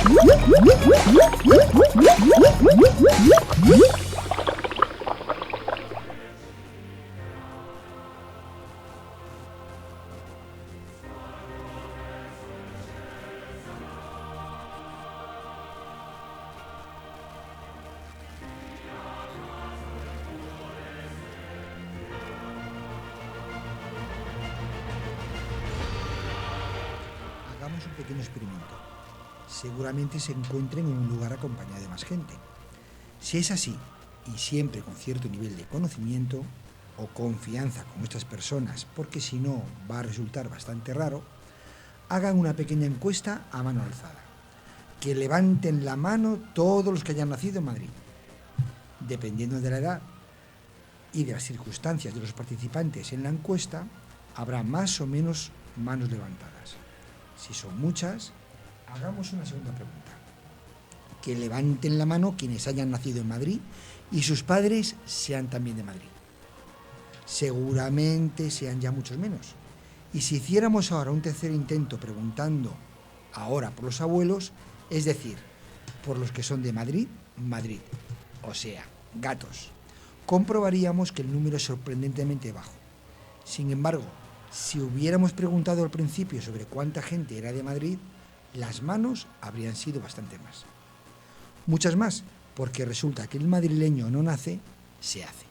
Hagamos un pequeño experimento. Seguramente se encuentren en un lugar acompañado de más gente. Si es así, y siempre con cierto nivel de conocimiento o confianza con estas personas, porque si no va a resultar bastante raro, hagan una pequeña encuesta a mano alzada. Que levanten la mano todos los que hayan nacido en Madrid. Dependiendo de la edad y de las circunstancias de los participantes en la encuesta, habrá más o menos manos levantadas. Si son muchas, hagamos una segunda pregunta. Que levanten la mano quienes hayan nacido en Madrid y sus padres sean también de Madrid. Seguramente sean ya muchos menos. Y si hiciéramos ahora un tercer intento preguntando ahora por los abuelos, es decir, por los que son de Madrid, Madrid, o sea, gatos, comprobaríamos que el número es sorprendentemente bajo. Sin embargo, si hubiéramos preguntado al principio sobre cuánta gente era de Madrid, las manos habrían sido bastante más. Muchas más, porque resulta que el madrileño no nace, se hace.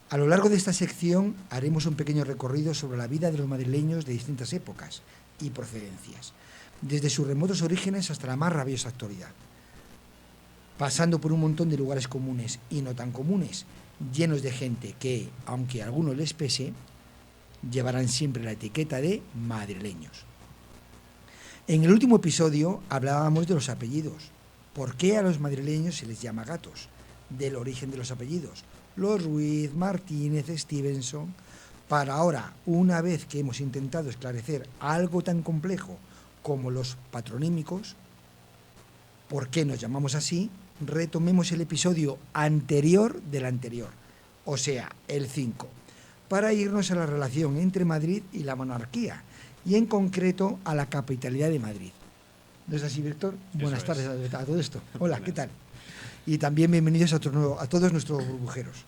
A lo largo de esta sección haremos un pequeño recorrido sobre la vida de los madrileños de distintas épocas y procedencias, desde sus remotos orígenes hasta la más rabiosa actualidad, pasando por un montón de lugares comunes y no tan comunes, llenos de gente que, aunque a algunos les pese, llevarán siempre la etiqueta de madrileños. En el último episodio hablábamos de los apellidos. ¿Por qué a los madrileños se les llama gatos? Del origen de los apellidos. Los Ruiz, Martínez, Stevenson. Para ahora, una vez que hemos intentado esclarecer algo tan complejo como los patronímicos, ¿por qué nos llamamos así? Retomemos el episodio anterior del anterior, o sea, el 5, para irnos a la relación entre Madrid y la monarquía, y en concreto a la capitalidad de Madrid. ¿No es así, Víctor? Buenas tardes a todo esto. Hola, ¿qué tal? Y también bienvenidos a todos nuestros burbujeros.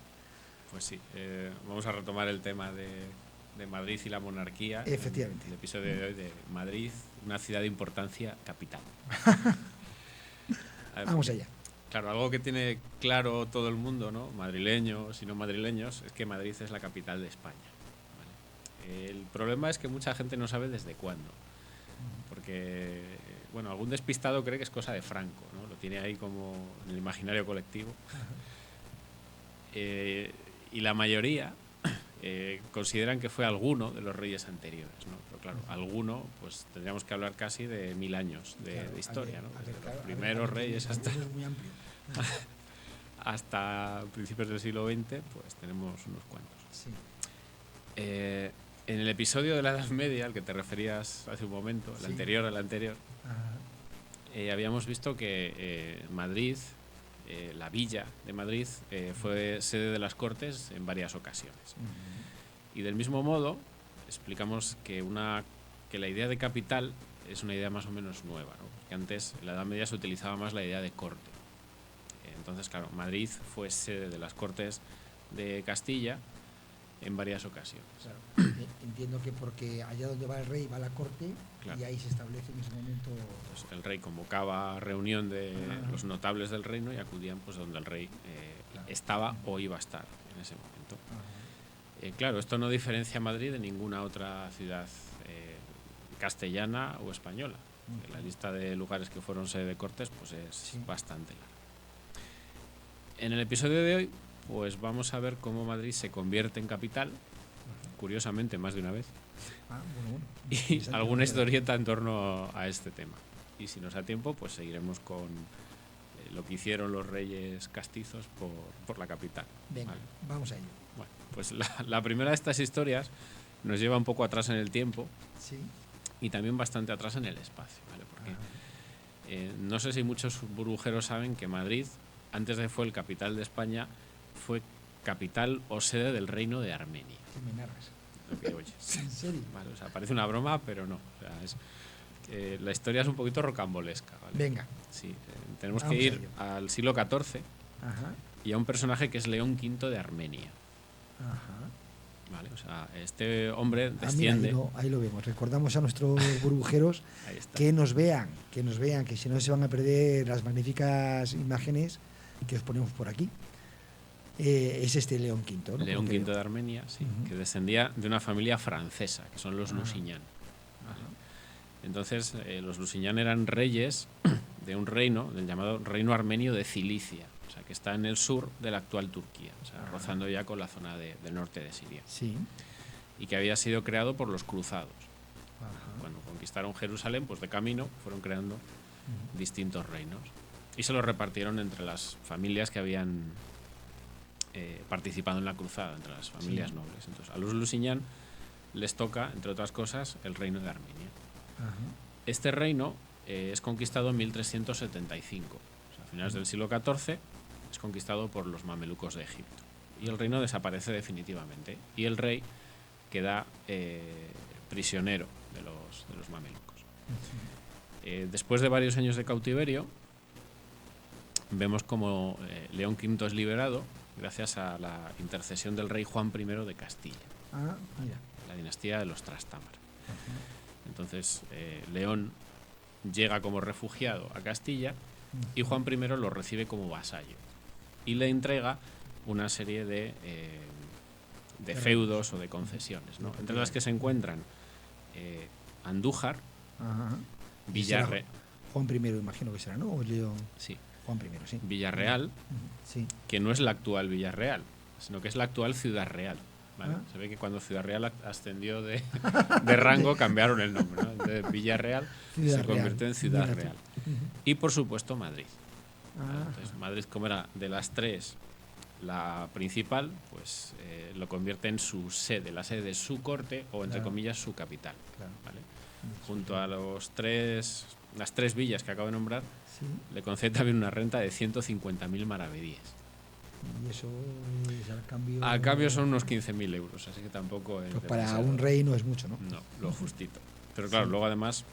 Pues sí, vamos a retomar el tema de Madrid y la monarquía. Efectivamente. El episodio de hoy de Madrid, una ciudad de importancia capital. Vamos allá. Claro, algo que tiene claro todo el mundo, ¿no? Madrileños y no madrileños, es que Madrid es la capital de España. ¿Vale? El problema es que mucha gente no sabe desde cuándo. Porque, bueno, algún despistado cree que es cosa de Franco, ¿no? Lo tiene ahí como en el imaginario colectivo. Y la mayoría consideran que fue alguno de los reyes anteriores, ¿no? Pero claro, alguno, pues tendríamos que hablar casi de 1000 años de historia, ¿no? Desde los primeros reyes hasta principios del siglo XX, pues tenemos unos cuantos. Sí. En el episodio de la Edad Media, al que te referías hace un momento, el anterior al anterior, habíamos visto que Madrid, la villa de Madrid, fue sede de las Cortes en varias ocasiones. Y del mismo modo, explicamos que la idea de capital es una idea más o menos nueva, ¿no? Porque antes, en la Edad Media, se utilizaba más la idea de corte. Entonces, claro, Madrid fue sede de las Cortes de Castilla en varias ocasiones. Claro. Entiendo que porque allá donde va el rey va la corte, claro, y ahí se establece en ese momento. Pues el rey convocaba reunión de los notables del reino y acudían pues donde el rey estaba o iba a estar en ese momento. Claro, esto no diferencia a Madrid de ninguna otra ciudad castellana o española. La lista de lugares que fueron sede de Cortes pues es bastante larga. En el episodio de hoy pues vamos a ver cómo Madrid se convierte en capital, curiosamente más de una vez, y alguna historieta en torno a este tema. Y si nos da tiempo, pues seguiremos con lo que hicieron los reyes castizos por la capital. Venga, ¿vale? Vamos a ello. Bueno, pues la primera de estas historias nos lleva un poco atrás en el tiempo, sí, y también bastante atrás en el espacio, ¿vale? Porque no sé si muchos burbujeros saben que Madrid, antes de fue el capital de España, fue capital o sede del reino de Armenia. ¿Qué me narras? Lo que oyes. ¿En serio? Vale, o sea, parece una broma, pero no. O sea, La historia es un poquito rocambolesca, ¿vale? Venga. Sí, tenemos Vamos que ir a ello. al siglo XIV Ajá. y a un personaje que es León V de Armenia. Ajá. ¿Vale? O sea, este hombre Mira, desciende. ahí lo vemos. Recordamos a nuestros burbujeros Ahí está. que nos vean, que si no se van a perder las magníficas imágenes que os ponemos por aquí. Es este León V, ¿no? León Porque- V de Armenia, sí, Ujú. que descendía de una familia francesa, que son los Ah. Lusignan. Ajá. Entonces, los Lusignan eran reyes de un reino, del llamado Reino Armenio de Cilicia, o sea, que está en el sur de la actual Turquía, o sea, rozando ya con la zona del norte de Siria, Sí. y que había sido creado por los cruzados. Ajá. Cuando conquistaron Jerusalén, pues de camino fueron creando distintos reinos y se los repartieron entre las familias que habían participado en la cruzada, entre las familias Sí. nobles. Entonces, a los Lusignan les toca, entre otras cosas, el reino de Armenia. Ajá. Este reino es conquistado en 1375, o sea, a finales del siglo XIV, es conquistado por los mamelucos de Egipto. Y el reino desaparece definitivamente. Y el rey queda prisionero de los mamelucos. Después de varios años de cautiverio, vemos como León V es liberado gracias a la intercesión del rey Juan I de Castilla, Ah, mira. la dinastía de los Trastámara. Entonces, León llega como refugiado a Castilla y Juan I lo recibe como vasallo y le entrega una serie de feudos o de concesiones, ¿no? Entre las que se encuentran Andújar, Ajá. Villarreal, Juan I, imagino que será, ¿no? O León. sí, Juan I, sí. Villarreal, Sí. que no es la actual Villarreal, sino que es la actual Ciudad Real. ¿Vale? Ah. Se ve que cuando Ciudad Real ascendió de rango cambiaron el nombre, ¿no? Entonces Villarreal Ciudad se convirtió Real. en Ciudad Mira tú. Real. Ujú. Y por supuesto Madrid. ¿Vale? Ah, Entonces Madrid, como era de las tres la principal, pues lo convierte en su sede, la sede de su corte o entre Claro. comillas su capital. claro. ¿Vale? Junto a las tres villas que acabo de nombrar, Sí. le concede también una renta de 150.000 maravedíes. Y eso es al cambio. Al cambio son unos 15.000 euros, así que tampoco es Pues para demasiado. un rey no es mucho, ¿no? No, lo justito. Pero claro, Sí. luego además,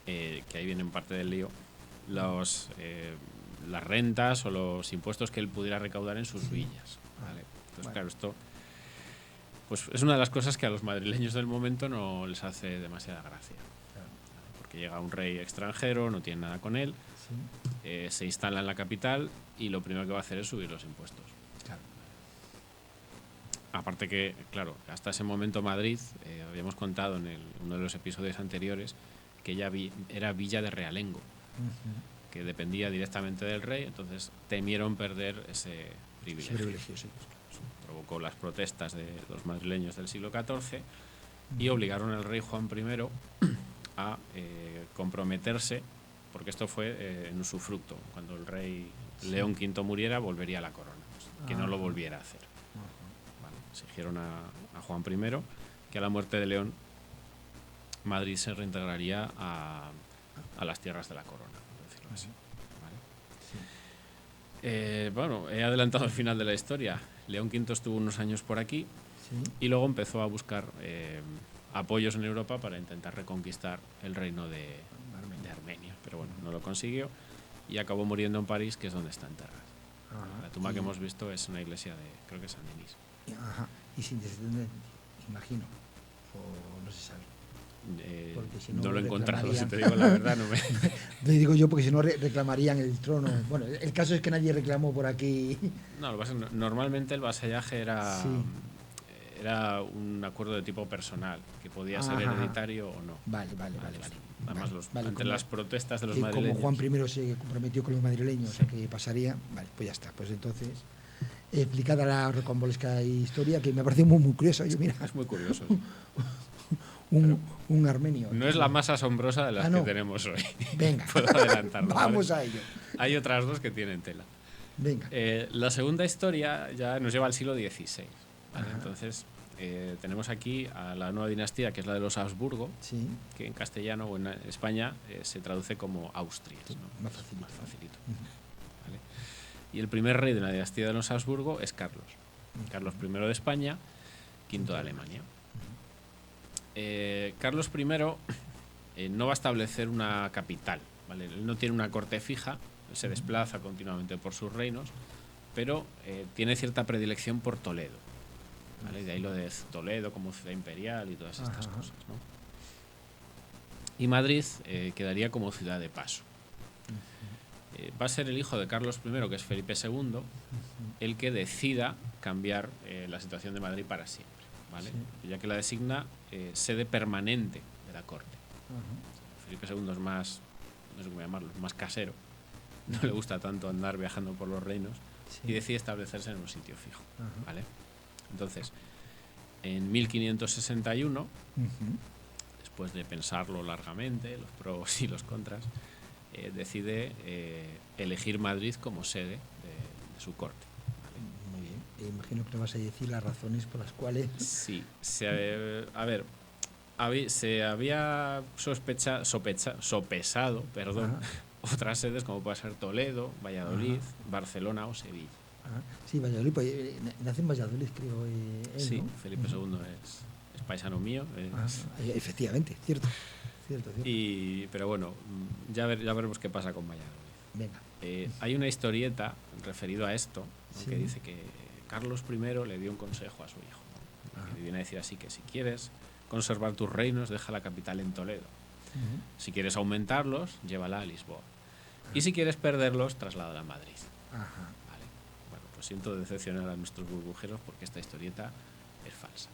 que ahí viene en parte del lío, las rentas o los impuestos que él pudiera recaudar en sus Sí. villas. ¿Vale? Entonces, Bueno. claro, esto pues es una de las cosas que a los madrileños del momento no les hace demasiada gracia. Claro. Porque llega un rey extranjero, no tiene nada con él, Sí. se instala en la capital y lo primero que va a hacer es subir los impuestos. Claro. Aparte que, claro, hasta ese momento Madrid, habíamos contado en uno de los episodios anteriores, que ya era villa de realengo, Ujú. que dependía directamente del rey, entonces temieron perder ese privilegio. Ese privilegio, sí. Eso provocó las protestas de los madrileños del siglo XIV y obligaron al rey Juan I a comprometerse, porque esto fue en usufructo. Cuando el rey León V muriera, volvería a la corona, pues, que no lo Ajá. volviera a hacer. Ajá. ¿Vale? Exigieron a Juan I que a la muerte de León, Madrid se reintegraría a las tierras de la corona, por decirlo así. ¿Vale? Bueno, he adelantado el final de la historia. León V estuvo unos años por aquí Sí. y luego empezó a buscar apoyos en Europa para intentar reconquistar el reino de Armenia. Pero bueno, no lo consiguió y acabó muriendo en París, que es donde está enterrado. Ajá. La tumba Y- que hemos visto es una iglesia de, creo que es San Denis. Ajá. Y sin descendencia, imagino. O no se sabe. Porque si no, No lo he encontrado, si reclamarían. te digo la verdad, no me... Le digo yo porque si no reclamarían el trono. Bueno, el caso es que nadie reclamó por aquí. No, lo que pasa es que normalmente el vasallaje era, Sí. era un acuerdo de tipo personal, que podía ser Ajá. hereditario o no. Vale. Además, Vale, ante como- las protestas de los que como madrileños. Juan I se comprometió con los madrileños, o sea que pasaría. Vale, pues ya está. Pues entonces, explicada la rocambolesca historia, que me parece muy curiosa. Yo, mira, Es muy curioso. Sí. un armenio. No es la más asombrosa de las no. que tenemos hoy. Venga, Puedo adelantarlo. vamos ¿vale? a ello. Hay otras dos que tienen tela. Venga. La segunda historia ya nos lleva al siglo XVI. ¿vale? Ajá. Entonces, tenemos aquí a la nueva dinastía, que es la de los Habsburgo, Sí, que en castellano o en España se traduce como Austrias. Sí, ¿no? más facilito. Más facilito. Ujú. ¿Vale? Y el primer rey de la dinastía de los Habsburgo es Carlos. Carlos I de España, V de Alemania. Carlos I no va a establecer una capital, ¿vale? Él no tiene una corte fija, se desplaza continuamente por sus reinos, pero tiene cierta predilección por Toledo, ¿vale? De ahí lo de Toledo como ciudad imperial y todas estas cosas, ¿no? Y Madrid quedaría como ciudad de paso. Va a ser el hijo de Carlos I, que es Felipe II, el que decida cambiar la situación de Madrid para siempre, ¿vale? Ya que la designa sede permanente de la corte. Felipe II es más, no sé cómo llamarlo, más casero, no le gusta tanto andar viajando por los reinos y decide establecerse en un sitio fijo, ¿vale? Entonces, en 1561, después de pensarlo largamente, los pros y los contras, decide elegir Madrid como sede de su corte. Muy bien. Imagino que le vas a decir las razones por las cuales... Sí, se había sopesado, otras sedes como puede ser Toledo, Valladolid, Barcelona o Sevilla. Sí, Valladolid, pues, nace en Valladolid, creo. Él, sí, ¿no? Felipe II es paisano mío. Efectivamente, cierto. Pero bueno, ya veremos qué pasa con Valladolid. Venga. Hay una historieta referido a esto, ¿no? Que dice que Carlos I le dio un consejo a su hijo, ¿no? Que viene a decir así que si quieres conservar tus reinos, deja la capital en Toledo. Si quieres aumentarlos, llévala a Lisboa. Y si quieres perderlos, trasládala a Madrid. Vale. Bueno, pues siento decepcionar a nuestros burbujeros porque esta historieta es falsa.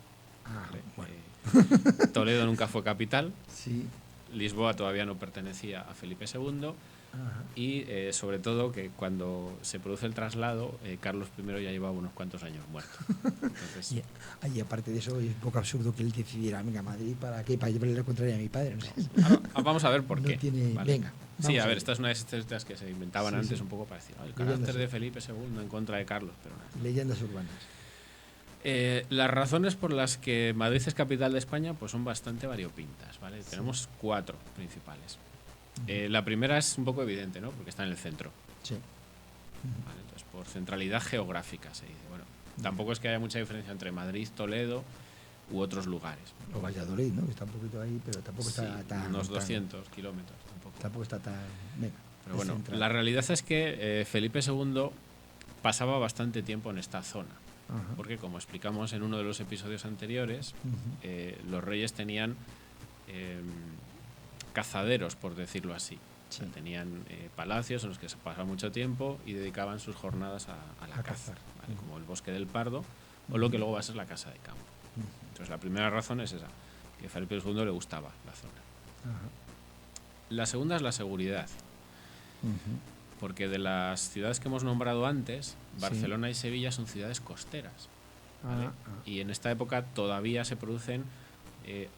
¿Vale? Bueno. Toledo nunca fue capital. Sí. Lisboa todavía no pertenecía a Felipe II. Y sobre todo que cuando se produce el traslado, Carlos I ya llevaba unos cuantos años muerto. Entonces, y aparte de eso, es un poco absurdo que él decidiera, venga, Madrid, ¿para qué? Para llevarle la contraria a mi padre. No sé. Vamos a ver por qué. ¿Vale? Venga. Sí, a ver, esta es una de esas historias que se inventaban antes un poco para decir, el carácter de Felipe II en contra de Carlos. Pero nada. Leyendas urbanas. Las razones por las que Madrid es capital de España pues son bastante variopintas, ¿vale? Tenemos 4 principales. La primera es un poco evidente, ¿no? Porque está en el centro. Sí. ¿Vale? Entonces, por centralidad geográfica se dice. Bueno, tampoco es que haya mucha diferencia entre Madrid, Toledo u otros lugares. O Valladolid, ¿no? Que está un poquito ahí, pero tampoco está tan... unos 200 kilómetros. Tampoco está tan... Venga, pero bueno, la realidad es que Felipe II pasaba bastante tiempo en esta zona. Porque, como explicamos en uno de los episodios anteriores, los reyes tenían cazaderos, por decirlo así. O sea, tenían palacios en los que se pasaba mucho tiempo y dedicaban sus jornadas a la caza, ¿vale? Como el Bosque del Pardo o lo que luego va a ser la Casa de Campo. Entonces, la primera razón es esa, que a Felipe II le gustaba la zona. La segunda es la seguridad. Porque de las ciudades que hemos nombrado antes, Barcelona y Sevilla son ciudades costeras, ¿vale? Y en esta época todavía se producen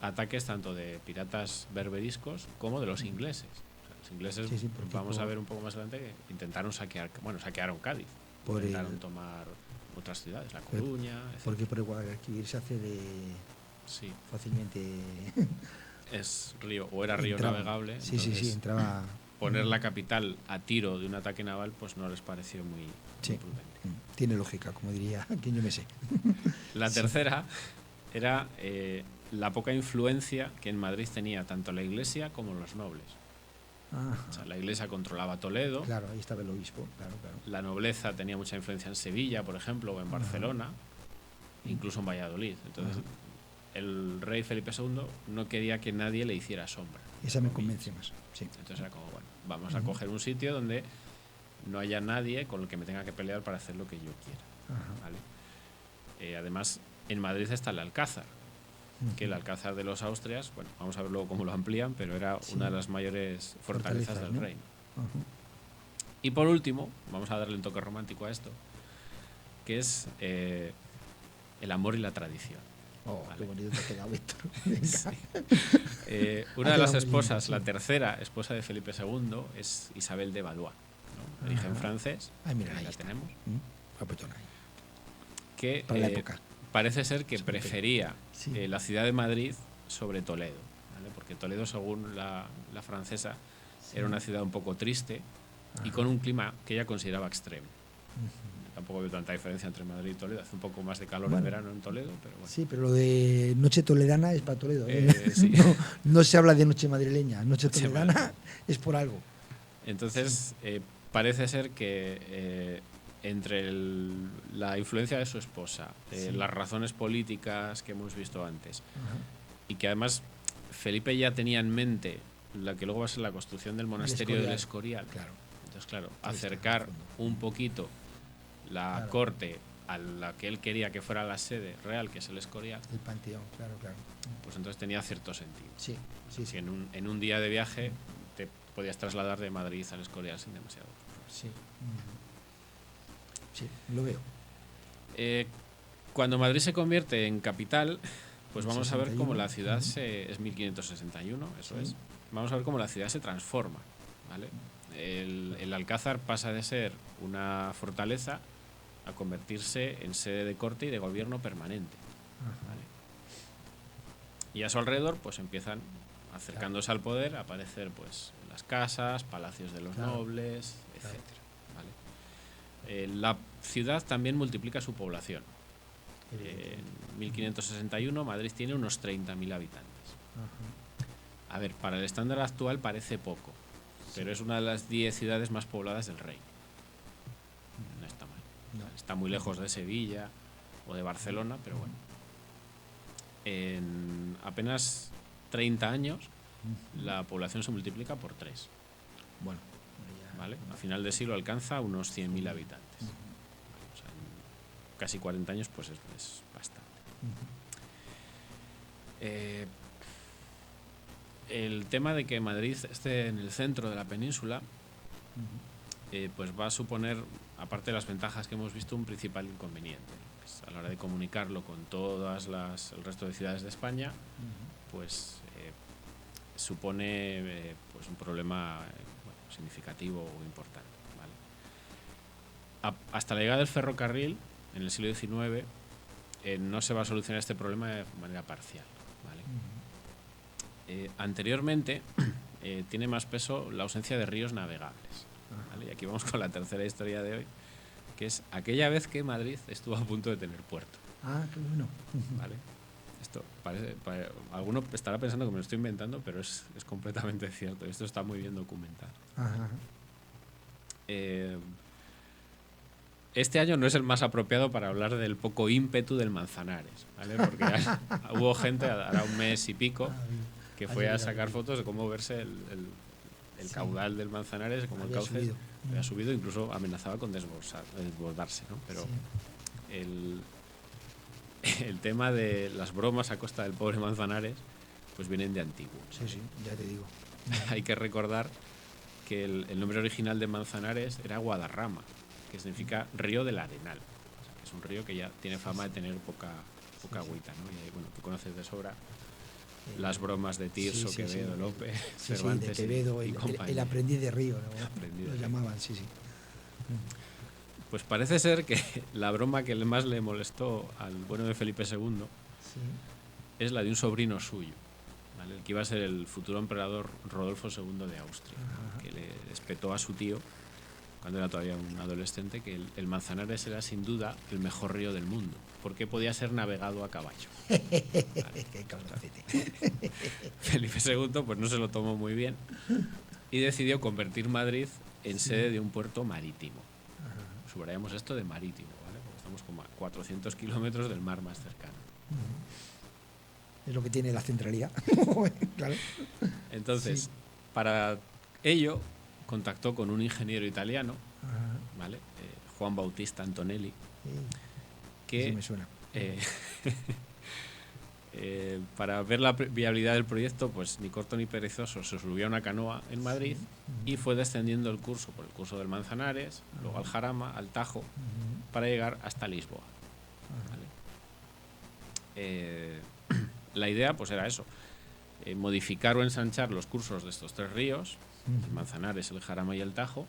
ataques tanto de piratas berberiscos como de los ingleses. O sea, los ingleses, vamos a ver un poco más adelante, que intentaron saquearon Cádiz, intentaron tomar otras ciudades, La Coruña, etc. Porque por el Guadalquivir se accede fácilmente. Es río, o era río navegable. Entraba. Poner la capital a tiro de un ataque naval pues no les pareció muy prudente. Tiene lógica, como diría quien yo me sé. La tercera era la poca influencia que en Madrid tenía tanto la Iglesia como los nobles. O sea, la Iglesia controlaba Toledo. Claro, ahí estaba el obispo. Claro. La nobleza tenía mucha influencia en Sevilla, por ejemplo, o en Barcelona, incluso en Valladolid. Entonces, el rey Felipe II no quería que nadie le hiciera sombra. Esa me convence más. Sí. Entonces era como, bueno, vamos a coger un sitio donde no haya nadie con el que me tenga que pelear para hacer lo que yo quiera. ¿Vale? Además, en Madrid está el Alcázar, que el Alcázar de los Austrias, bueno, vamos a ver luego cómo lo amplían, pero era una de las mayores fortalezas del reino. Y por último, vamos a darle un toque romántico a esto, que es el amor y la tradición. ¿Vale? Qué bonito te ha quedado, Víctor. Una de las esposas, la tercera esposa de Felipe II, es Isabel de Valois, ¿no? Origen francés. Mira, ahí la tenemos. Que para la época. Parece ser que prefería la ciudad de Madrid sobre Toledo, ¿vale? Porque Toledo, según la francesa, era una ciudad un poco triste y con un clima que ella consideraba extremo. tampoco veo tanta diferencia entre Madrid y Toledo. Hace un poco más de calor en verano en Toledo, pero bueno. Sí, pero lo de noche toledana es para Toledo. Sí. No se habla de noche madrileña. Noche toledana es por algo. Entonces, parece ser que entre la influencia de su esposa, las razones políticas que hemos visto antes, y que además Felipe ya tenía en mente la que luego va a ser la construcción del monasterio del Escorial. Claro. Entonces, claro, acercar un poquito la corte a la que él quería que fuera la sede real, que es el Escorial. El Panteón, claro. Pues entonces tenía cierto sentido. Sí. Que en un día de viaje te podías trasladar de Madrid al Escorial sin demasiado. Sí, lo veo. Cuando Madrid se convierte en capital, pues vamos 61, a ver cómo la ciudad es 1561, eso es. Vamos a ver cómo la ciudad se transforma, ¿vale? El Alcázar pasa de ser una fortaleza a convertirse en sede de corte y de gobierno permanente, ¿vale? Y a su alrededor pues empiezan, acercándose al poder, a aparecer pues las casas, palacios de los nobles, etcétera, ¿vale? La ciudad también multiplica su población. En 1561 Madrid tiene unos 30.000 habitantes. A ver, para el estándar actual parece poco, pero es una de las 10 ciudades más pobladas del reino. No está mal. Está muy lejos de Sevilla o de Barcelona, pero bueno. En apenas 30 años la población se multiplica por 3. Bueno, ¿vale? A final de siglo alcanza unos 100.000 habitantes. O sea, en casi 40 años pues es bastante. El tema de que Madrid esté en el centro de la península pues va a suponer, aparte de las ventajas que hemos visto, un principal inconveniente. Pues a la hora de comunicarlo con todas el resto de ciudades de España, pues supone pues un problema significativo o importante, ¿vale? Hasta la llegada del ferrocarril en el siglo XIX no se va a solucionar este problema de manera parcial, ¿vale? Anteriormente tiene más peso la ausencia de ríos navegables, ¿vale? Y aquí vamos con la tercera historia de hoy, que es aquella vez que Madrid estuvo a punto de tener puerto. Qué bueno. ¿Vale? Esto alguno estará pensando que me lo estoy inventando, pero es completamente cierto. Esto está muy bien documentado. Este año no es el más apropiado para hablar del poco ímpetu del Manzanares, ¿vale? Porque hubo gente, hará un mes y pico, que fue a sacar fotos de cómo verse el caudal del Manzanares, como el cauce había subido, incluso amenazaba con desbordarse, ¿no? Pero el tema de las bromas a costa del pobre Manzanares pues vienen de antiguo. Sí, ya te digo. Hay que recordar que el nombre original de Manzanares era Guadarrama, que significa río del Arenal. O sea, que es un río que ya tiene fama de tener poca agüita, ¿no? Y bueno, tú conoces de sobra las bromas de Tirso, Quevedo, López, Cervantes de Quevedo, y el aprendiz de río, ¿no? Lo llamaban, sí. Pues parece ser que la broma que más le molestó al bueno de Felipe II es la de un sobrino suyo, ¿vale? El que iba a ser el futuro emperador Rodolfo II de Austria, ¿no? Que le espetó a su tío, cuando era todavía un adolescente, que el Manzanares era sin duda el mejor río del mundo, porque podía ser navegado a caballo. ¿Vale? Felipe II pues no se lo tomó muy bien y decidió convertir Madrid en sede de un puerto marítimo. Subrayamos esto de marítimo, ¿vale? Porque estamos como a 400 kilómetros del mar más cercano. Es lo que tiene la centralidad. Claro. Entonces, para ello contactó con un ingeniero italiano, ¿vale? Juan Bautista Antonelli, que sí me suena. Para ver la viabilidad del proyecto, pues ni corto ni perezoso, se subió a una canoa en Madrid y fue descendiendo el curso por el curso del Manzanares, luego al Jarama, al Tajo, para llegar hasta Lisboa. ¿Vale? La idea pues era eso, modificar o ensanchar los cursos de estos 3 ríos, el Manzanares, el Jarama y el Tajo,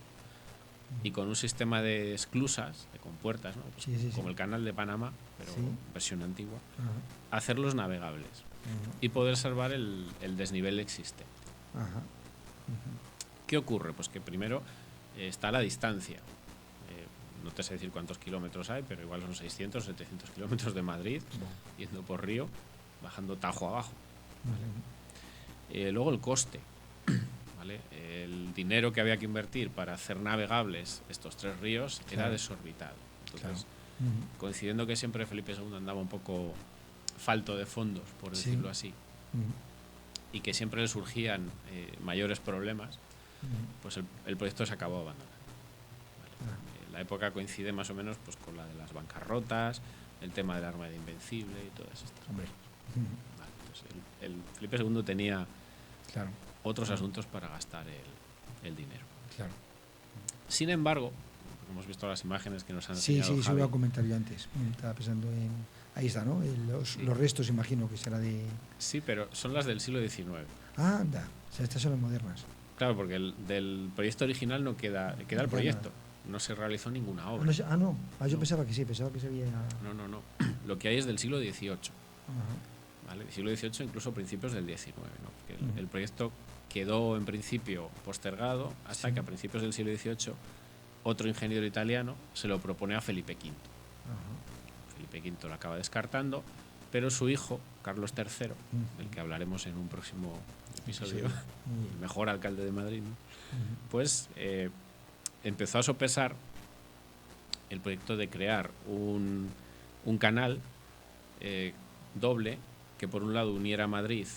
y con un sistema de esclusas, de compuertas, ¿no? Pues como el canal de Panamá, pero versión antigua, hacerlos navegables y poder salvar el desnivel existente. ¿Qué ocurre? Pues que primero está la distancia. no te sé decir cuántos kilómetros hay, pero igual son 600, 700 kilómetros de Madrid, yendo por río, bajando Tajo abajo. Luego el coste, ¿vale? El dinero que había que invertir para hacer navegables estos 3 ríos era desorbitado. Entonces, coincidiendo que siempre Felipe II andaba un poco falto de fondos, por decirlo así, y que siempre le surgían mayores problemas, pues el proyecto se acabó abandonando. La época coincide más o menos pues con la de las bancarrotas, el tema del arma de Invencible y todas estas cosas. Vale, entonces el Felipe II tenía otros asuntos para gastar el dinero. Sin embargo, hemos visto las imágenes que nos han enseñado Sí, Javi. eso iba a comentar yo antes. Estaba pensando en... Ahí está, ¿no? Los restos, imagino que será de... Sí, pero son las del siglo XIX. Ah, anda. O sea, estas son las modernas. Claro, porque del proyecto original no queda el proyecto. No se realizó ninguna obra. No. Yo pensaba que sí, pensaba que se había... No. Lo que hay es del siglo XVIII. ¿Vale? Del siglo XVIII, incluso principios del XIX. ¿No? Porque el proyecto quedó en principio postergado hasta que a principios del siglo XVIII otro ingeniero italiano se lo propone a Felipe V. Felipe V lo acaba descartando, pero su hijo, Carlos III, del que hablaremos en un próximo episodio, el mejor alcalde de Madrid, ¿no? Pues empezó a sopesar el proyecto de crear un canal doble que por un lado uniera Madrid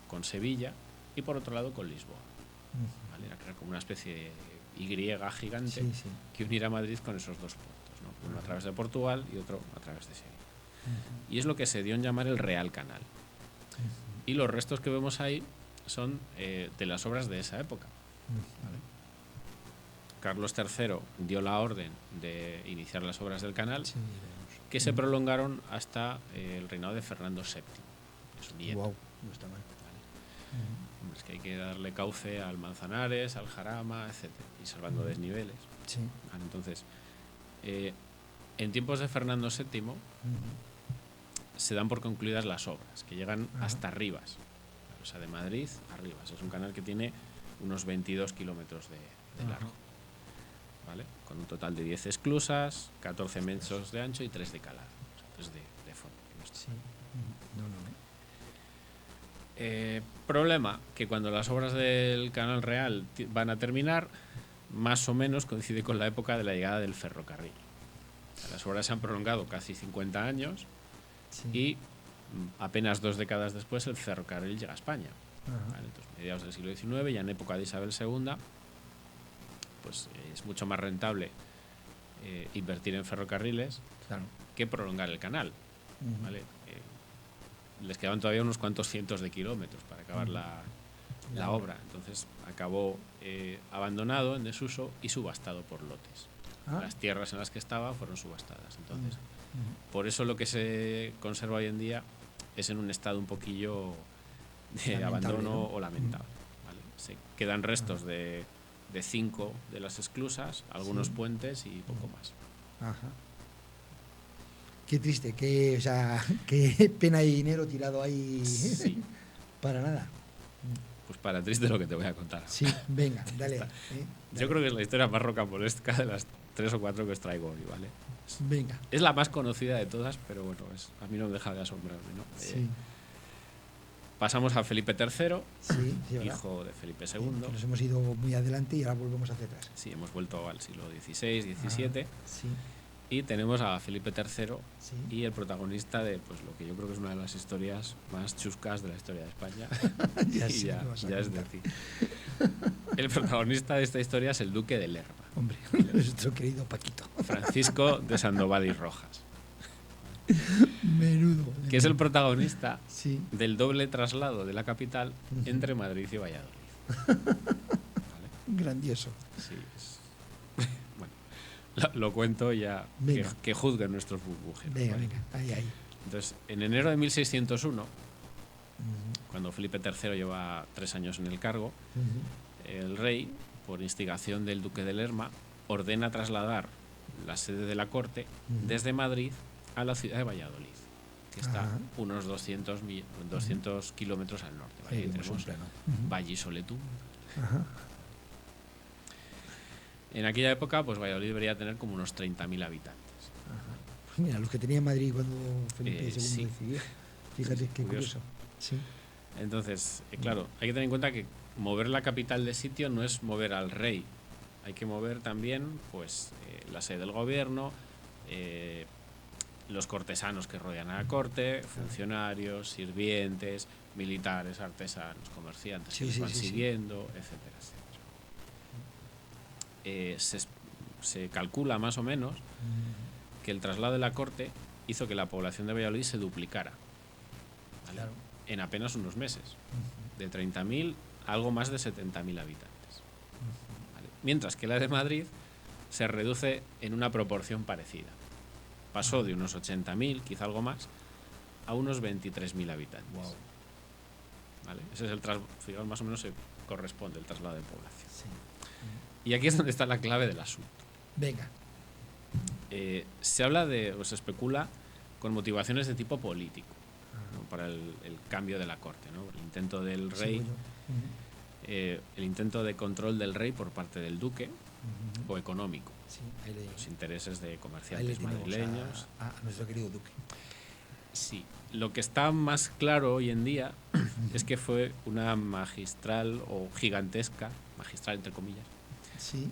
con Sevilla y por otro lado con Lisboa. ¿Vale? Era crear como una especie de Y gigante que uniera Madrid con esos 2 puntos, ¿no? Uno a través de Portugal y otro a través de Sevilla. Y es lo que se dio en llamar el Real Canal. Y los restos que vemos ahí son de las obras de esa época. ¿Vale? Carlos III dio la orden de iniciar las obras del canal, que se prolongaron hasta el reinado de Fernando VII, su nieto. Wow, no está mal. Es que hay que darle cauce al Manzanares, al Jarama, etc. Y salvando desniveles. Vale, entonces, en tiempos de Fernando VII se dan por concluidas las obras, que llegan hasta Rivas. O sea, de Madrid a Rivas. Es un canal que tiene unos 22 kilómetros de largo. ¿Vale? Con un total de 10 esclusas, 14 metros de ancho y 3 de calado. O sea, 3 de fondo. Problema, que cuando las obras del Canal Real van a terminar, más o menos coincide con la época de la llegada del ferrocarril. O sea, las obras se han prolongado casi 50 años y apenas 2 décadas después el ferrocarril llega a España. ¿Vale? Entonces, mediados del siglo XIX, ya en época de Isabel II, pues es mucho más rentable invertir en ferrocarriles que prolongar el canal. ¿Vale? Les quedaban todavía unos cuantos cientos de kilómetros para acabar la obra. Entonces acabó abandonado, en desuso y subastado por lotes. Las tierras en las que estaba fueron subastadas. Entonces, por eso lo que se conserva hoy en día es en un estado un poquillo de lamentable, abandono, ¿no? O lamentable. ¿Vale? Se quedan restos de 5 de las esclusas, algunos puentes y poco más. Qué triste, qué pena y dinero tirado ahí para nada. Pues para triste lo que te voy a contar. Sí, venga, dale. Yo creo que es la historia más rocambolesca de las 3 o 4 que os traigo hoy, ¿vale? Venga. Es la más conocida de todas, pero bueno, a mí no me deja de asombrarme, ¿no? Pasamos a Felipe III, hijo de Felipe II. Nos hemos ido muy adelante y ahora volvemos hacia atrás. Sí, hemos vuelto al siglo XVI, XVII. Y tenemos a Felipe III y el protagonista de pues lo que yo creo que es una de las historias más chuscas de la historia de España. ya es decir. El protagonista de esta historia es el duque de Lerma. Hombre, nuestro querido Paquito. Francisco de Sandoval y Rojas. Menudo. Que es el protagonista del doble traslado de la capital entre Madrid y Valladolid. ¿Vale? Grandioso. Sí, lo cuento ya, que juzguen nuestros burbujeros. Venga, ahí. Entonces, en enero de 1601, cuando Felipe III lleva 3 años en el cargo, el rey, por instigación del duque de Lerma, ordena trasladar la sede de la corte desde Madrid a la ciudad de Valladolid, que está unos 200 kilómetros al norte. ¿Vale? Tenemos Vallisoletún. En aquella época, pues Valladolid debería tener como unos 30.000 habitantes. Ajá. Pues mira, los que tenía en Madrid cuando Felipe II Sí. decidió. Fíjate qué curioso. Sí. Entonces, claro, hay que tener en cuenta que mover la capital de sitio no es mover al rey. Hay que mover también, pues, la sede del gobierno, los cortesanos que rodean a la corte, funcionarios, sirvientes, militares, artesanos, comerciantes que los van siguiendo, etcétera, etcétera. Se calcula más o menos que el traslado de la corte hizo que la población de Valladolid se duplicara, ¿vale? Claro. En apenas unos meses, de 30.000 a algo más de 70.000 habitantes. ¿Vale? Mientras que la de Madrid se reduce en una proporción parecida. Pasó de unos 80.000, quizá algo más, a unos 23.000 habitantes. Wow. ¿Vale? Ese es el traslado, más o menos se corresponde el traslado de población. Sí. Y aquí es donde está la clave del asunto. Venga. Se habla o se especula con motivaciones de tipo político, ¿no? Para el cambio de la corte, ¿no? El intento del rey, el intento de control del rey por parte del duque, o económico, sí, los intereses de comerciantes madrileños. A nuestro querido duque. Sí, lo que está más claro hoy en día es que fue una magistral o gigantesca, magistral entre comillas,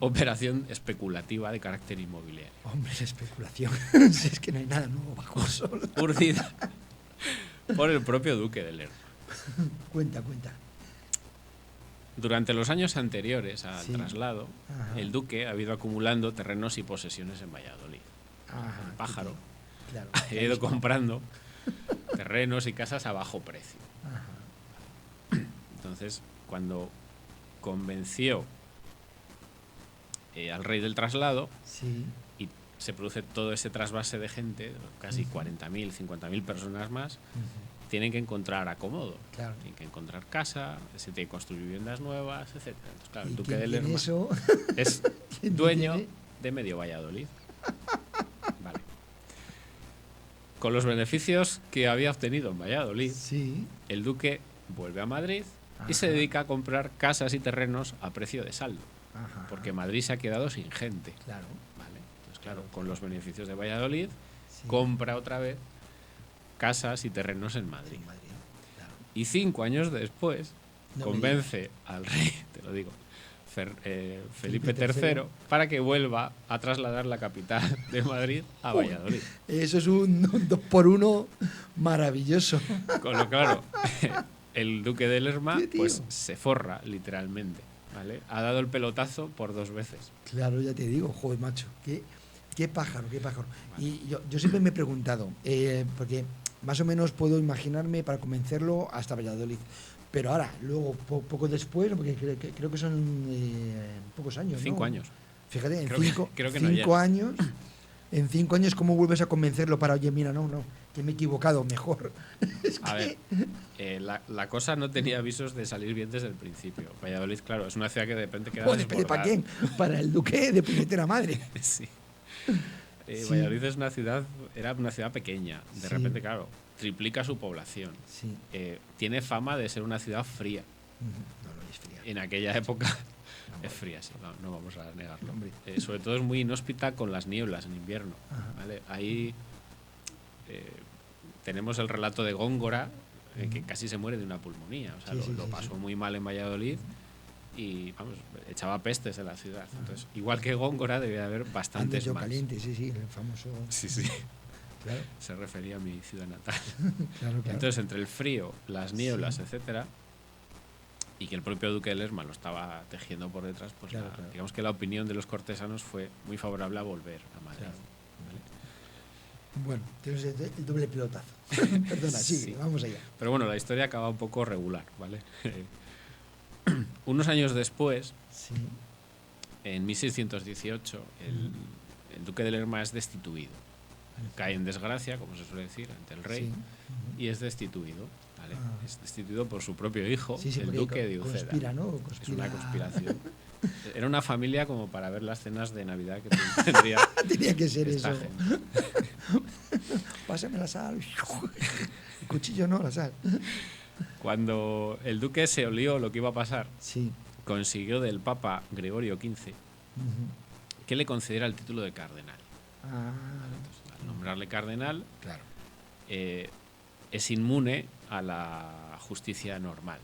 operación especulativa de carácter inmobiliario. Hombre, especulación. Si es que no hay nada nuevo bajo el sol. Urdida por el propio duque de Lerma. Cuenta. Durante los años anteriores al traslado, el duque ha ido acumulando terrenos y posesiones en Valladolid. El pájaro ha ido comprando terrenos y casas a bajo precio. Entonces, cuando convenció al rey del traslado y se produce todo ese trasvase de gente, casi 40.000, 50.000 personas más, tienen que encontrar acomodo, tienen que encontrar casa, se tienen que construir viviendas nuevas, etc. Entonces, claro, el duque de Lerma es dueño de medio Valladolid. Vale. Con los beneficios que había obtenido en Valladolid, el duque vuelve a Madrid y se dedica a comprar casas y terrenos a precio de saldo, porque Madrid se ha quedado sin gente. Claro. Vale. Entonces, claro, con los beneficios de Valladolid, compra otra vez casas y terrenos en Madrid. Y 5 años después convence al rey, te lo digo, Felipe III, para que vuelva a trasladar la capital de Madrid a Valladolid. Eso es un 2x1 maravilloso. Con lo claro, el duque de Lerma pues se forra literalmente, ¿vale? Ha dado el pelotazo por 2 veces. Claro, ya te digo, joder, macho, qué pájaro. Vale. Y yo siempre me he preguntado, porque más o menos puedo imaginarme para convencerlo hasta Valladolid. Pero ahora, luego, poco después, porque creo que son pocos años, 5 años. Fíjate, en creo que 5 años, en 5 años, ¿cómo vuelves a convencerlo para, oye, mira, no, que me he equivocado, mejor? A ver, la cosa no tenía avisos de salir bien desde el principio. Valladolid, claro, es una ciudad que de repente queda desbordada. ¿Para quién? Para el duque de puñetera madre. Sí. Valladolid era una ciudad pequeña. De repente, claro, triplica su población. Tiene fama de ser una ciudad fría. No, es fría. En aquella época es fría, sí, no vamos a negarlo. Sobre todo es muy inhóspita con las nieblas en invierno. ¿Vale? Ahí tenemos el relato de Góngora, que casi se muere de una pulmonía. O sea, lo pasó muy mal en Valladolid y, vamos, echaba pestes en la ciudad. Entonces, igual que Góngora, debía haber bastantes más. Caliente, el famoso. Sí. Claro. Se refería a mi ciudad natal. Claro. Entonces, entre el frío, las nieblas, etcétera, y que el propio duque de Lerma lo estaba tejiendo por detrás, pues digamos que la opinión de los cortesanos fue muy favorable a volver a Madrid. Claro. ¿Vale? Bueno, tienes el doble pelotazo. Perdona, sí, vamos allá. Pero bueno, la historia acaba un poco regular, ¿vale? Unos años después, en 1618, el duque de Lerma es destituido. Cae en desgracia, como se suele decir, ante el rey, y es destituido. ¿Vale? Es destituido por su propio hijo, el duque de Uceda. Es una conspiración. Era una familia como para ver las cenas de Navidad que tendría. Tenía que ser eso. Pásame la sal. El cuchillo no, la sal. Cuando el duque se olió lo que iba a pasar, consiguió del Papa Gregorio XV que le concediera el título de cardenal. Ah, Al nombrarle cardenal, claro. es inmune a la justicia normal.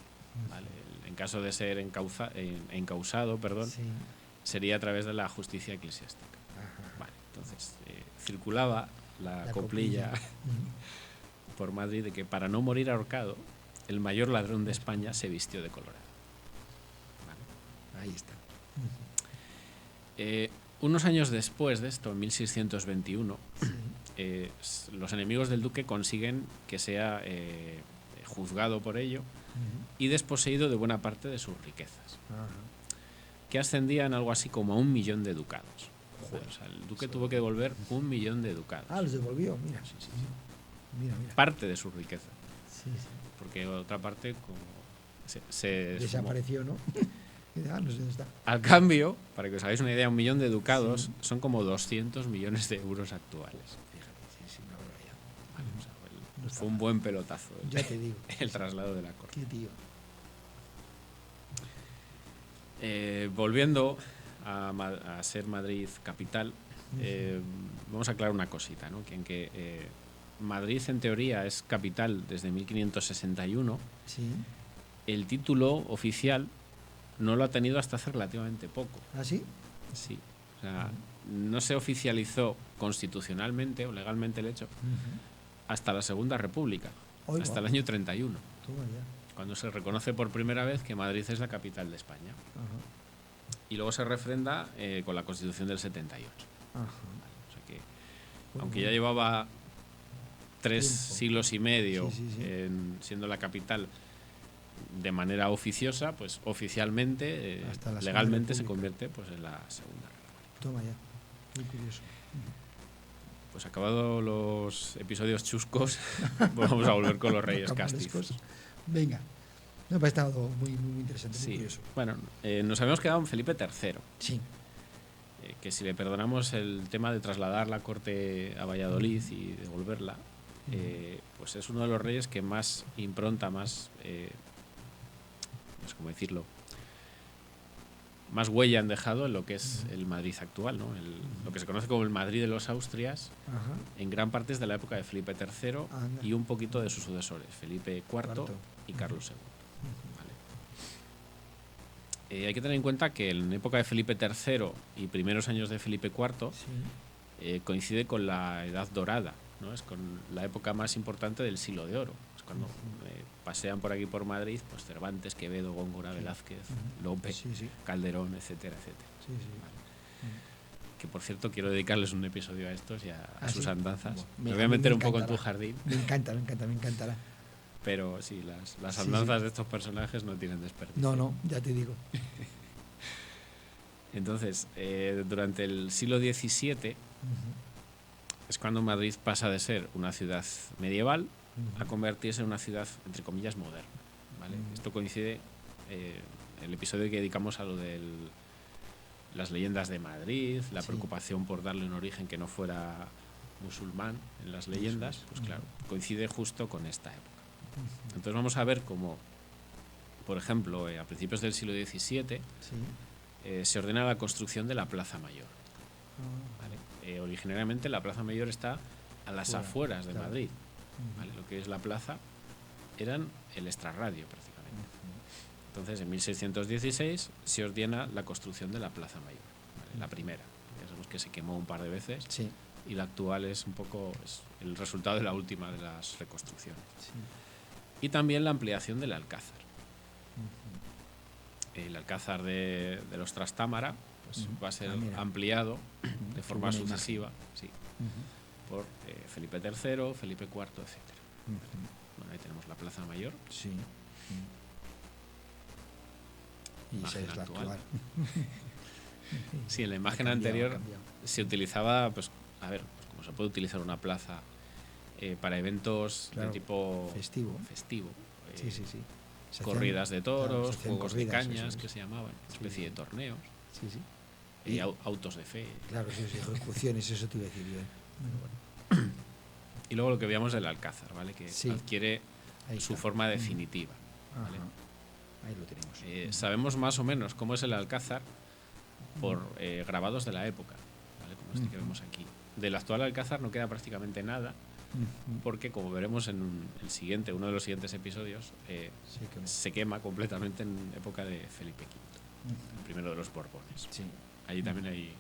¿Vale? En caso de ser encausado, Sí. sería a través de la justicia eclesiástica. Ajá. Vale, entonces, circulaba la coplilla por Madrid de que para no morir ahorcado, el mayor ladrón de España se vistió de colorado. ¿Vale? Ahí está. Unos años después de esto, en 1621, Sí. los enemigos del duque consiguen que sea juzgado por ello y desposeído de buena parte de sus riquezas, Ajá. que ascendían algo así como a 1 millón de ducados. Joder, o sea, el duque tuvo que devolver 1 millón de ducados. Ah, los devolvió, mira. Sí, sí, sí. Mira. Parte de su riqueza, Sí. porque otra parte como se Desapareció, ¿no? No sé dónde está. Al cambio, para que os hagáis una idea, 1 millón de ducados son como 200 millones de euros actuales. Fíjate, sí, una barbaridad. Vale, o sea, No está fue un mal. buen pelotazo Ya te digo. el traslado de la corte. Qué tío. Volviendo a ser Madrid capital, vamos a aclarar una cosita, ¿no? Que Madrid en teoría es capital desde 1561, Sí. el título oficial no lo ha tenido hasta hace relativamente poco. ¿Ah, sí? Sí, o sea, no se oficializó constitucionalmente o legalmente el hecho hasta la Segunda República, Oiga. hasta el año 31, Toma ya. cuando se reconoce por primera vez que Madrid es la capital de España. Ajá. Y luego se refrenda con la Constitución del 78. Ajá. O sea que, Pues aunque bueno. ya llevaba 3 Tiempo. siglos y medio Sí. siendo la capital de manera oficiosa, pues oficialmente, Hasta la Segunda legalmente se República. convierte pues en la Segunda República. Toma ya. Muy curioso. Pues acabado los episodios chuscos, vamos a volver con los Reyes Campescos. Castizos. Venga. No, ha estado muy interesante, muy Sí, curioso. bueno, nos habíamos quedado en Felipe III, Sí. que si le perdonamos el tema de trasladar la corte a Valladolid y devolverla, pues es uno de los reyes que más impronta, más, no sé cómo decirlo, más huella han dejado en lo que es el Madrid actual, ¿no? Lo que se conoce como el Madrid de los Austrias, Ajá. en gran parte es de la época de Felipe III Anda. y un poquito de sus sucesores, Felipe IV Cuarto. y Carlos II. Vale. Hay que tener en cuenta que en época de Felipe III y primeros años de Felipe IV Sí. coincide con la Edad Dorada, ¿no? Es con la época más importante del Siglo de Oro. Es cuando pasean por aquí por Madrid, pues Cervantes, Quevedo, Góngora, Velázquez, Lope, Sí. Calderón, etcétera, etcétera. Sí. Que por cierto quiero dedicarles un episodio a estos y a sus sí? andanzas. Bueno, Me a voy a mí meter me un poco en tu encantará. jardín, Me encantará. pero sí, las Sí, andanzas sí. de estos personajes no tienen desperdicio. No, ya te digo. Entonces, durante el siglo XVII es cuando Madrid pasa de ser una ciudad medieval a convertirse en una ciudad, entre comillas, moderna. ¿Vale? Esto coincide el episodio que dedicamos a lo de las leyendas de Madrid, la preocupación por darle un origen que no fuera musulmán en las leyendas, pues claro, coincide justo con esta época. Entonces vamos a ver cómo, por ejemplo, a principios del siglo XVII se ordena la construcción de la Plaza Mayor. ¿Vale? Originariamente la Plaza Mayor está a las afueras de Madrid. ¿Vale? Lo que es la plaza eran el extrarradio prácticamente. Entonces en 1616 se ordena la construcción de la Plaza Mayor, ¿vale? La primera. Ya sabemos que se quemó un par de veces y la actual es un poco el resultado de la última de las reconstrucciones. Y también la ampliación del Alcázar. El Alcázar de los Trastámara pues, va a ser ampliado de forma sucesiva por Felipe III, Felipe IV, etc. Bueno, ahí tenemos la Plaza Mayor. Sí. Y esa Imagen es la actual. Sí, en la imagen anterior se utilizaba, pues, a ver, pues como se puede utilizar una plaza para eventos de tipo festivo. Corridas de toros, juegos de corridas, cañas que se llamaban, una especie de torneos. Y autos de fe. Claro, ejecuciones, eso te iba a decir yo. Bueno. Y luego lo que veíamos del Alcázar, ¿vale? Que adquiere su forma definitiva. ¿Vale? Ahí lo tenemos. Sabemos más o menos cómo es el Alcázar por grabados de la época, ¿vale? Como este que vemos aquí. Del actual alcázar no queda prácticamente nada, porque como veremos en uno de los siguientes episodios, se quema completamente en época de Felipe V, el primero de los Borbones. Sí. Allí también hay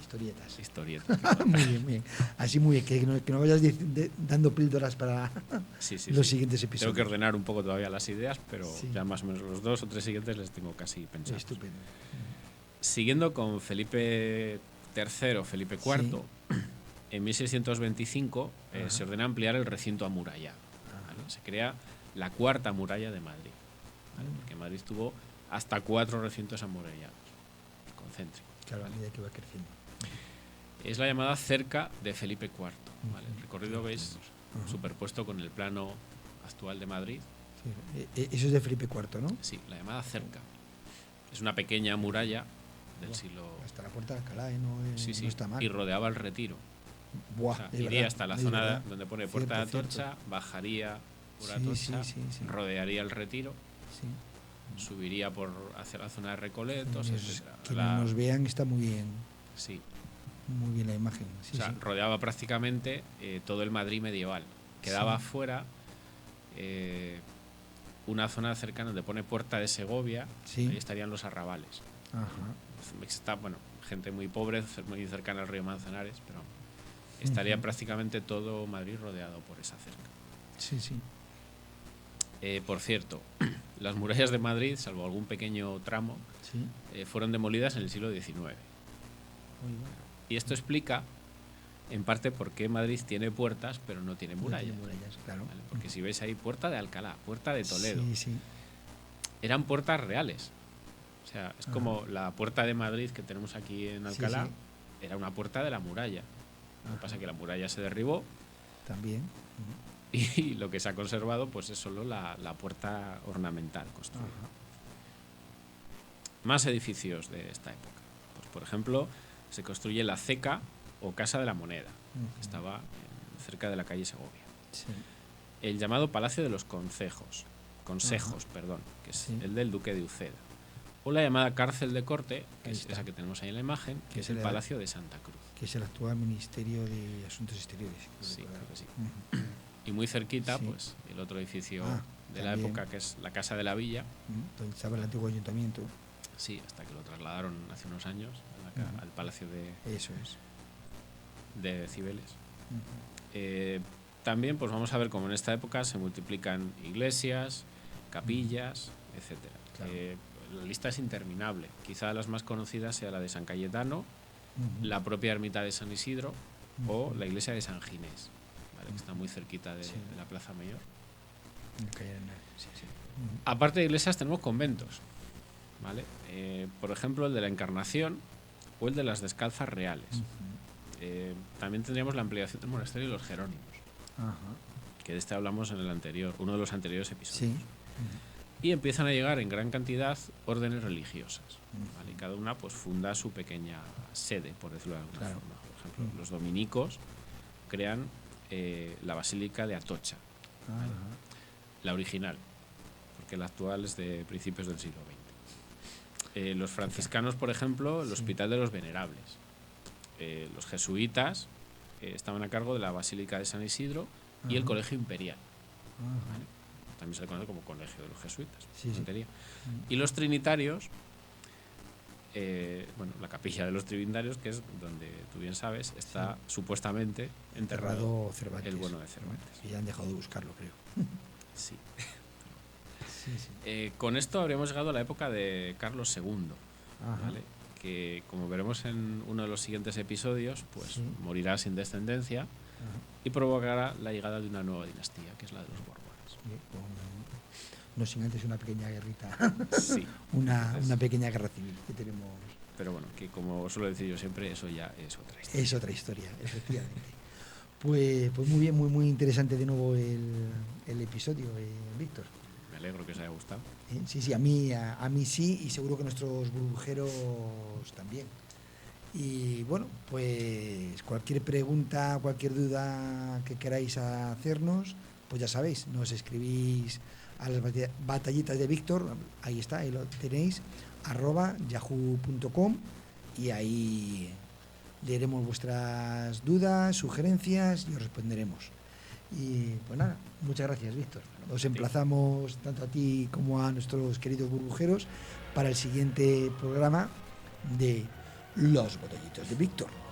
historietas. Muy bien, muy bien. Así muy bien, que no vayas dando píldoras para los siguientes episodios. Tengo que ordenar un poco todavía las ideas, pero ya más o menos los 2 o 3 siguientes les tengo casi pensados. Estupendo. Siguiendo con Felipe III, Felipe IV, en 1625 se ordena ampliar el recinto amurallado. ¿Vale? Se crea la cuarta muralla de Madrid, ¿vale? Porque Madrid tuvo hasta 4 recintos amurallados, concéntricos. Claro, a medida que va creciendo. Es la llamada cerca de Felipe IV. ¿Vale? El recorrido veis superpuesto con el plano actual de Madrid. Sí. Eso es de Felipe IV, ¿no? Sí, la llamada cerca. Es una pequeña muralla del siglo... Hasta la puerta de Alcalá, no está mal. Y rodeaba el retiro. Buah, o sea, iría hasta la zona donde pone Puerta de Atocha, cierto. bajaría por Atocha, rodearía el retiro, subiría hacia la zona de Recoletos, etc. Quienes nos vean está muy bien. Sí. Muy bien la imagen. Rodeaba prácticamente todo el Madrid medieval. Quedaba afuera una zona cercana donde pone Puerta de Segovia, ahí estarían los arrabales. Está, gente muy pobre, muy cercana al río Manzanares, pero estaría prácticamente todo Madrid rodeado por esa cerca. Sí. Por cierto, las murallas de Madrid, salvo algún pequeño tramo, fueron demolidas en el siglo XIX. Muy bueno. Y esto explica, en parte, por qué Madrid tiene puertas, pero no tiene murallas. Claro. ¿Vale? Porque si veis ahí, Puerta de Alcalá, Puerta de Toledo, eran puertas reales. O sea, es como la Puerta de Madrid que tenemos aquí en Alcalá, era una puerta de la muralla. Lo que pasa es que la muralla se derribó. También. Y lo que se ha conservado pues es solo la puerta ornamental construida. Más edificios de esta época. Pues, por ejemplo, se construye la Ceca o Casa de la Moneda, que estaba cerca de la calle Segovia. El llamado Palacio de los Consejos, que es el del Duque de Uceda. O la llamada Cárcel de Corte, que es esa que tenemos ahí en la imagen, que es el Palacio de Santa Cruz. Que es el actual Ministerio de Asuntos Exteriores. Sí, creo que sí. Y muy cerquita, pues, el otro edificio de la época, que es la Casa de la Villa. Donde estaba el antiguo ayuntamiento. Sí, hasta que lo trasladaron hace unos años al Palacio de Cibeles. También pues vamos a ver cómo en esta época se multiplican iglesias, capillas, etcétera. Claro. La lista es interminable. Quizá las más conocidas sea la de San Cayetano, la propia ermita de San Isidro o la iglesia de San Ginés, ¿vale? Que está muy cerquita de la Plaza Mayor. Aparte de iglesias tenemos conventos, ¿vale? Por ejemplo, el de la Encarnación o el de las Descalzas Reales. También tendríamos la ampliación del monasterio de los Jerónimos, que de este hablamos en uno de los anteriores episodios. Y empiezan a llegar en gran cantidad órdenes religiosas, ¿vale? Y cada una pues funda su pequeña sede, por decirlo de alguna forma. Por ejemplo, los dominicos crean la Basílica de Atocha, ¿vale? La original, porque la actual es de principios del siglo XX. Los franciscanos, por ejemplo, el Hospital de los Venerables. Los jesuitas estaban a cargo de la Basílica de San Isidro y el Colegio Imperial. ¿Vale? También se le conoce como Colegio de los Jesuitas. Y los trinitarios, la capilla de los trinitarios, que es donde, tú bien sabes, está supuestamente enterrado Cervantes. El bueno de Cervantes. Y ya han dejado de buscarlo, creo. Sí. Con esto habríamos llegado a la época de Carlos II, ¿vale? Que, como veremos en uno de los siguientes episodios, pues morirá sin descendencia y provocará la llegada de una nueva dinastía, que es la de los Borbones. No sin antes una pequeña guerrita. Una pequeña guerra civil que tenemos. Pero bueno, que como suelo decir yo siempre, eso ya es otra historia. Es otra historia, efectivamente. Pues muy bien, muy interesante de nuevo el episodio, Víctor. Me alegro que os haya gustado. Sí, a mí sí, y seguro que nuestros burbujeros también. Y bueno, pues cualquier pregunta, cualquier duda que queráis hacernos, pues ya sabéis, nos escribís a las batallitas de Víctor, ahí está, ahí lo tenéis, @yahoo.com, y ahí leeremos vuestras dudas, sugerencias y os responderemos. Y pues nada, muchas gracias, Víctor. Os emplazamos tanto a ti como a nuestros queridos burbujeros para el siguiente programa de Los Botellitos de Víctor.